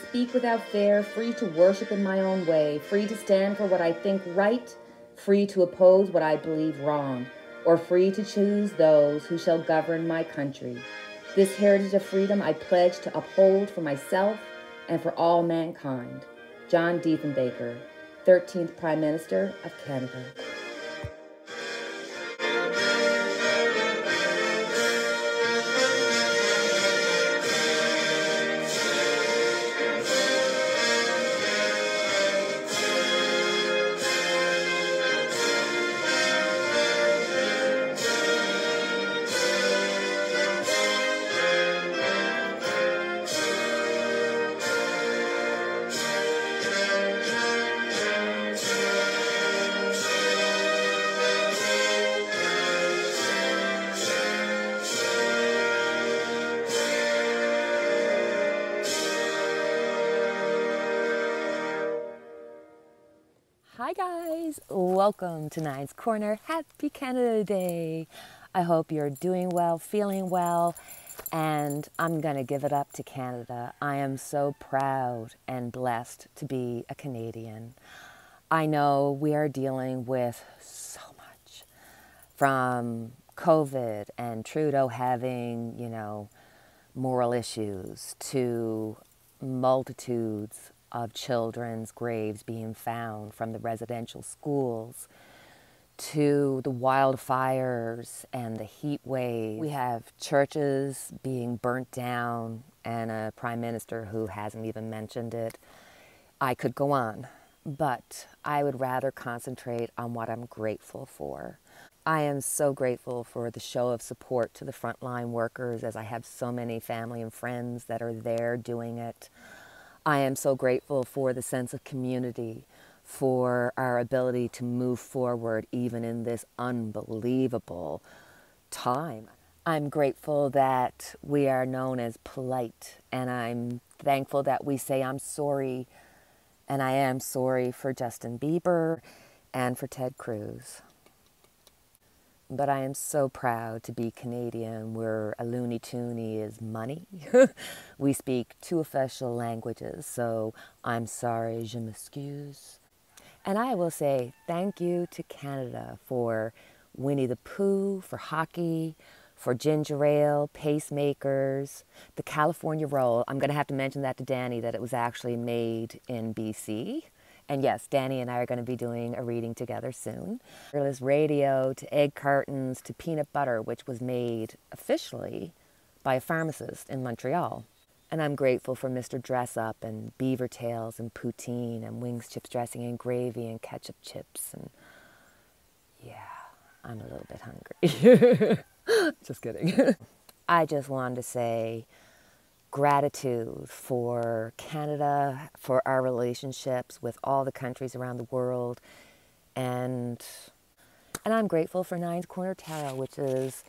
speak without fear, free to worship in my own way, free to stand for what I think right, free to oppose what I believe wrong, or free to choose those who shall govern my country. This heritage of freedom I pledge to uphold for myself and for all mankind. John Diefenbaker, 13th Prime Minister of Canada. Hi guys, welcome to Nine's Corner. Happy Canada Day. I hope you're doing well, feeling well, and I'm gonna give it up to Canada. I am so proud and blessed to be a Canadian. I know we are dealing with so much, from COVID and Trudeau having, moral issues, to multitudes of children's graves being found from the residential schools, to the wildfires and the heat wave. We have churches being burnt down and a prime minister who hasn't even mentioned it. I could go on, but I would rather concentrate on what I'm grateful for. I am so grateful for the show of support to the frontline workers, as I have so many family and friends that are there doing it. I am so grateful for the sense of community, for our ability to move forward even in this unbelievable time. I'm grateful that we are known as polite, and I'm thankful that we say I'm sorry, and I am sorry for Justin Bieber and for Ted Cruz. But I am so proud to be Canadian, where a loony toonie is money. We speak 2 official languages, so I'm sorry, je m'excuse. And I will say thank you to Canada for Winnie the Pooh, for hockey, for ginger ale, pacemakers, the California roll. I'm going to have to mention that to Danny, that it was actually made in BC. And yes, Danny and I are going to be doing a reading together soon. Wireless radio, to egg cartons, to peanut butter, which was made officially by a pharmacist in Montreal. And I'm grateful for Mr. Dress Up and beaver tails and poutine and wings, chips, dressing and gravy and ketchup chips. And yeah, I'm a little bit hungry. Just kidding. I just wanted to say gratitude for Canada, for our relationships with all the countries around the world, and I'm grateful for Nine's Corner Tarot, which is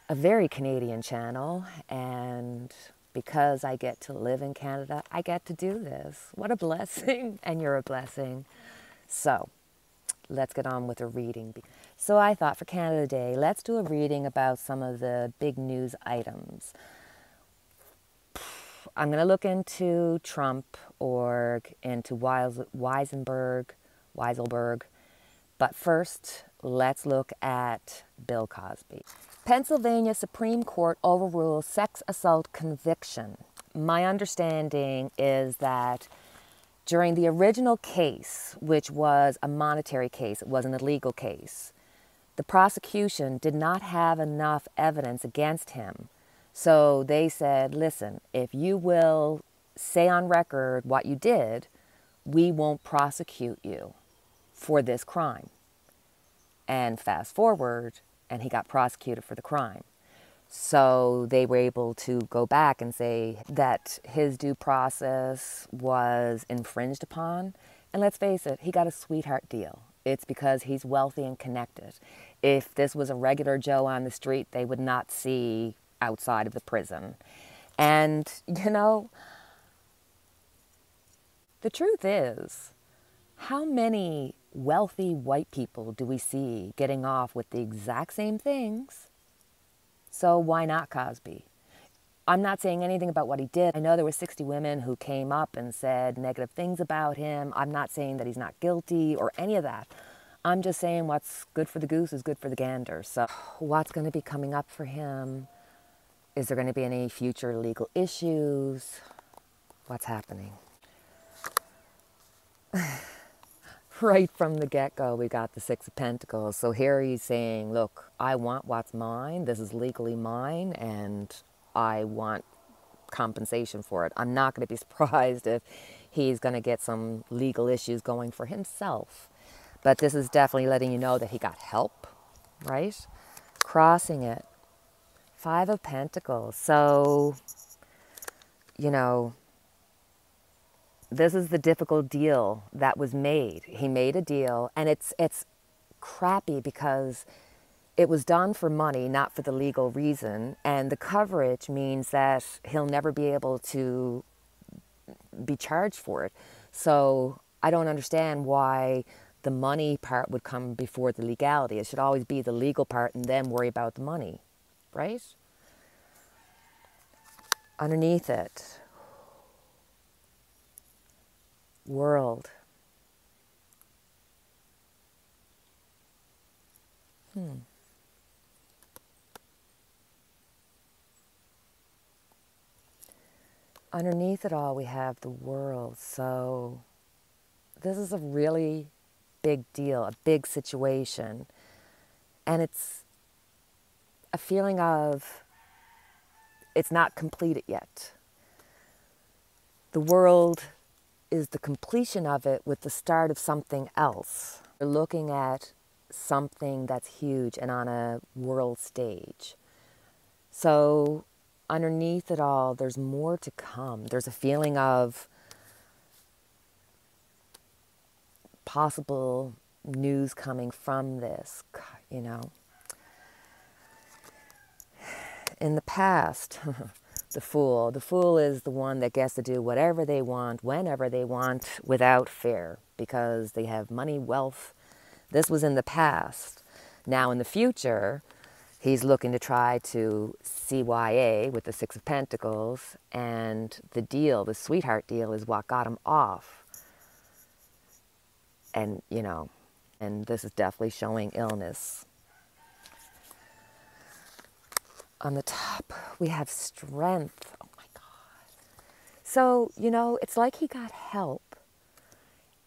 a very Canadian channel, and because I get to live in Canada, I get to do this. What a blessing, and you're a blessing. So let's get on with a reading. So I thought for Canada Day, let's do a reading about some of the big news items. I'm going to look into Trump or into Weiselberg, but first, let's look at Bill Cosby. Pennsylvania Supreme Court overrules sex assault conviction. My understanding is that during the original case, which was a monetary case, it was an illegal case, the prosecution did not have enough evidence against him. So they said, listen, if you will say on record what you did, we won't prosecute you for this crime. And fast forward, and he got prosecuted for the crime. So they were able to go back and say that his due process was infringed upon. And let's face it, he got a sweetheart deal. It's because he's wealthy and connected. If this was a regular Joe on the street, they would not see outside of the prison. And, the truth is, how many wealthy white people do we see getting off with the exact same things? So why not Cosby? I'm not saying anything about what he did. I know there were 60 women who came up and said negative things about him. I'm not saying that he's not guilty or any of that. I'm just saying what's good for the goose is good for the gander. So what's going to be coming up for him? Is there going to be any future legal issues? What's happening? Right from the get-go, we got the Six of Pentacles. So here he's saying, look, I want what's mine. This is legally mine, and I want compensation for it. I'm not going to be surprised if he's going to get some legal issues going for himself. But this is definitely letting you know that he got help, right? Crossing it. Five of Pentacles. So, you know, this is the difficult deal that was made. He made a deal, and it's crappy because it was done for money, not for the legal reason. And the coverage means that he'll never be able to be charged for it. So I don't understand why the money part would come before the legality. It should always be the legal part and then worry about the money, right? Underneath it, world. Underneath it all, we have the world. So this is a really big deal, a big situation. And it's a feeling of it's not completed yet. The world is the completion of it with the start of something else. We're looking at something that's huge and on a world stage. So underneath it all, there's more to come. There's a feeling of possible news coming from this, you know. In the past, the Fool. The Fool is the one that gets to do whatever they want, whenever they want, without fear, because they have money, wealth. This was in the past. Now in the future, he's looking to try to CYA with the Six of Pentacles, and the deal, the sweetheart deal, is what got him off. And, you know, and this is definitely showing illness. On the top, we have strength. Oh my God. So, you know, it's like he got help.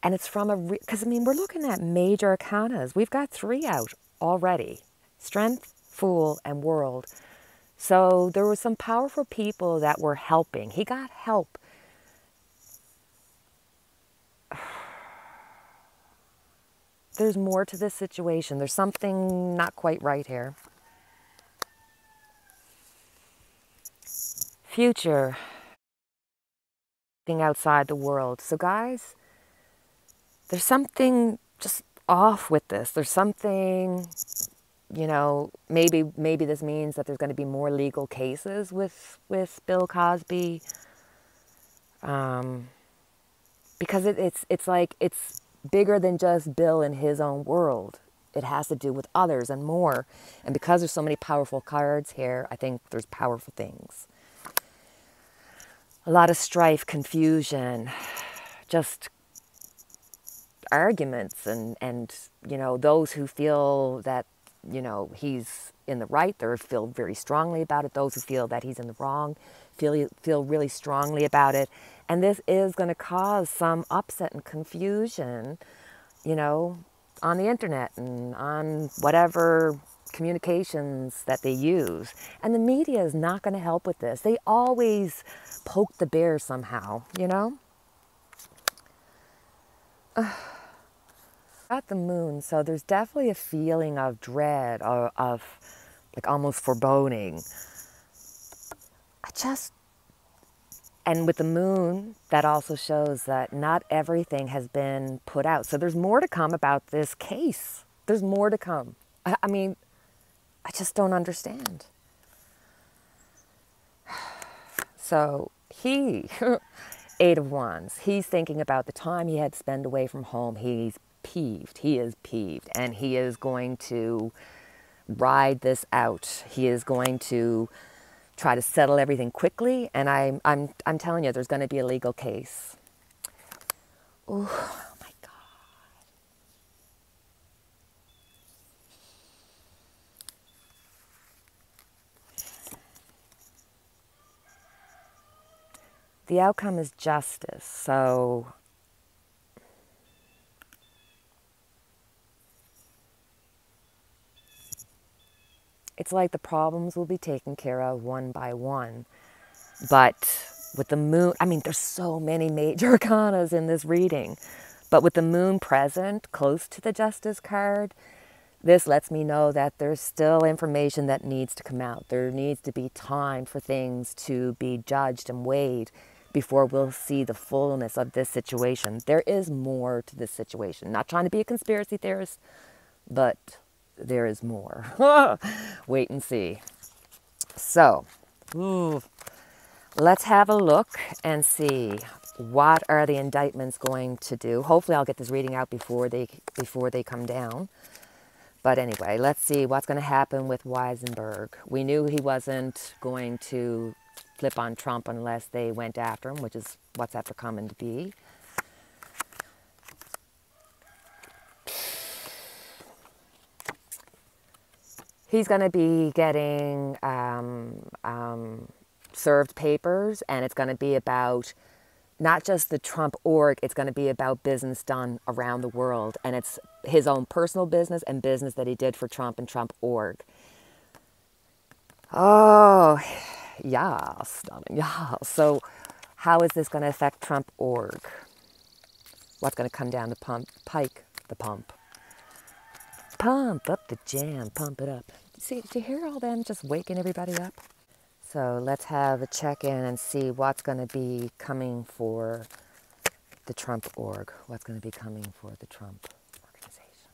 And it's from because I mean, we're looking at major arcanas. We've got 3 out already. Strength, Fool, and World. So there were some powerful people that were helping. He got help. There's more to this situation. There's something not quite right here. Future. Looking outside the world. So guys, there's something just off with this. There's something, you know, maybe this means that there's going to be more legal cases with Bill Cosby. Because it's like it's bigger than just Bill in his own world. It has to do with others and more. And because there's so many powerful cards here, I think there's powerful things. A lot of strife, confusion, just arguments and you know, those who feel that, you know, he's in the right, they feel very strongly about it. Those who feel that he's in the wrong feel really strongly about it. And this is going to cause some upset and confusion, you know, on the internet and on whatever communications that they use. And the media is not going to help with this. They always poke the bear somehow, you know. Got the Moon, so there's definitely a feeling of dread, of like almost foreboding. And with the Moon, that also shows that not everything has been put out. So there's more to come about this case. There's more to come. I mean, I just don't understand. So he, 8 of Wands, he's thinking about the time he had spent away from home. He's peeved. He is peeved. And he is going to ride this out. He is going to try to settle everything quickly. And I'm telling you, there's going to be a legal case. Ooh, oh my God. The outcome is justice. So it's like the problems will be taken care of one by one. But with the moon, I mean, there's so many major arcanas in this reading. But with the moon present close to the justice card, this lets me know that there's still information that needs to come out. There needs to be time for things to be judged and weighed before we'll see the fullness of this situation. There is more to this situation. Not trying to be a conspiracy theorist, but there is more. Wait and see. So, let's have a look and see what are the indictments going to do. Hopefully I'll get this reading out before they come down. But anyway, let's see what's going to happen with Weisenberg. We knew he wasn't going to flip on Trump unless they went after him, which is what's after coming to be. He's going to be getting served papers, and it's going to be about not just the Trump org, it's going to be about business done around the world. And it's his own personal business and business that he did for Trump and Trump org. Oh, yes, darling, yes. So how is this going to affect Trump org? What's going to come down the pike? The pump. Pump up the jam, pump it up. See, do you hear all them just waking everybody up? So let's have a check-in and see what's going to be coming for the Trump org. What's going to be coming for the Trump organization.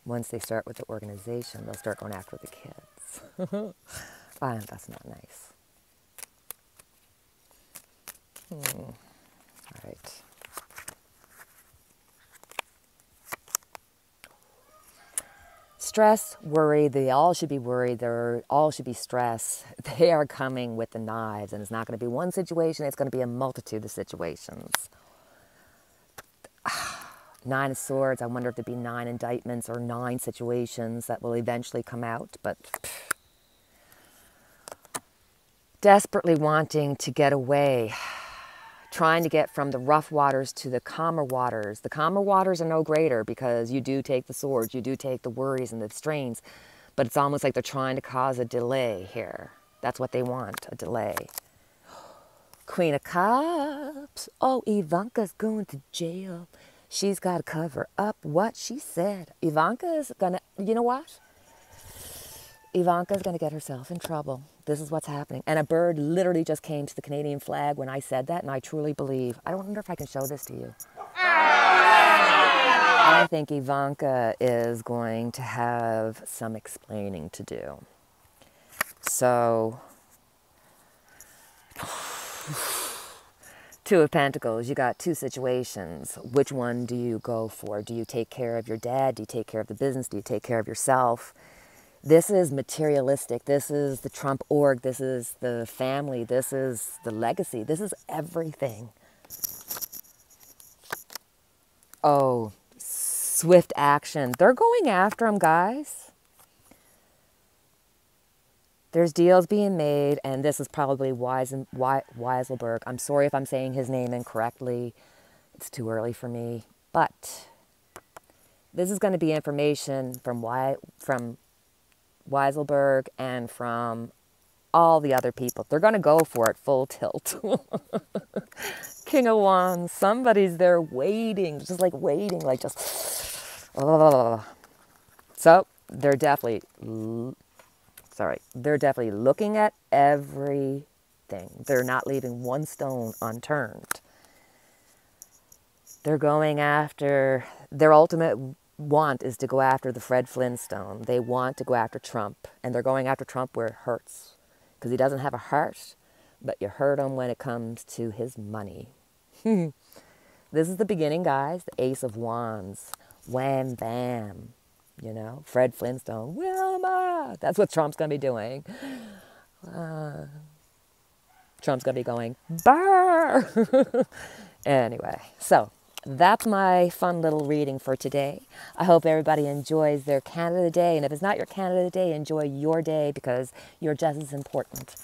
Once they start with the organization, they'll start going after the kids. That's not nice. All right. Stress, worry, they all should be worried. They all should be stressed. They are coming with the knives, and it's not going to be one situation. It's going to be a multitude of situations. 9 of Swords, I wonder if there'd be 9 indictments or 9 situations that will eventually come out. But desperately wanting to get away. Trying to get from the rough waters to the calmer waters. The calmer waters are no greater because you do take the swords, you do take the worries and the strains, but it's almost like they're trying to cause a delay here. That's what they want, a delay. Queen of Cups. Oh, Ivanka's going to jail. She's got to cover up what she said. Ivanka's gonna, you know what? Ivanka's going to get herself in trouble. This is what's happening. And a bird literally just came to the Canadian flag when I said that, and I truly believe. I wonder if I can show this to you. I think Ivanka is going to have some explaining to do. So, 2 of Pentacles, you got 2 situations. Which one do you go for? Do you take care of your dad? Do you take care of the business? Do you take care of yourself? This is materialistic. This is the Trump org. This is the family. This is the legacy. This is everything. Oh, swift action. They're going after him, guys. There's deals being made, and this is probably Weiselberg. I'm sorry if I'm saying his name incorrectly. It's too early for me. But this is going to be information from Weiselberg and from all the other people. They're going to go for it full tilt. King of Wands. Somebody's there waiting, just like waiting, like just. Oh. So they're definitely looking at everything. They're not leaving one stone unturned. They're going after their ultimate want is to go after the Fred Flintstone. They want to go after Trump, and they're going after Trump where it hurts because he doesn't have a heart, but you hurt him when it comes to his money. This is the beginning, guys. The Ace of Wands. Wham, bam. You know, Fred Flintstone, Wilma. That's what Trump's going to be doing. Trump's going to be going, brr. Anyway, so that's my fun little reading for today. I hope everybody enjoys their Canada Day. And if it's not your Canada Day, enjoy your day because you're just as important.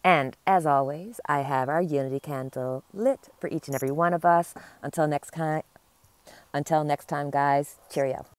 And as always, I have our unity candle lit for each and every one of us. Until next time, guys, cheerio.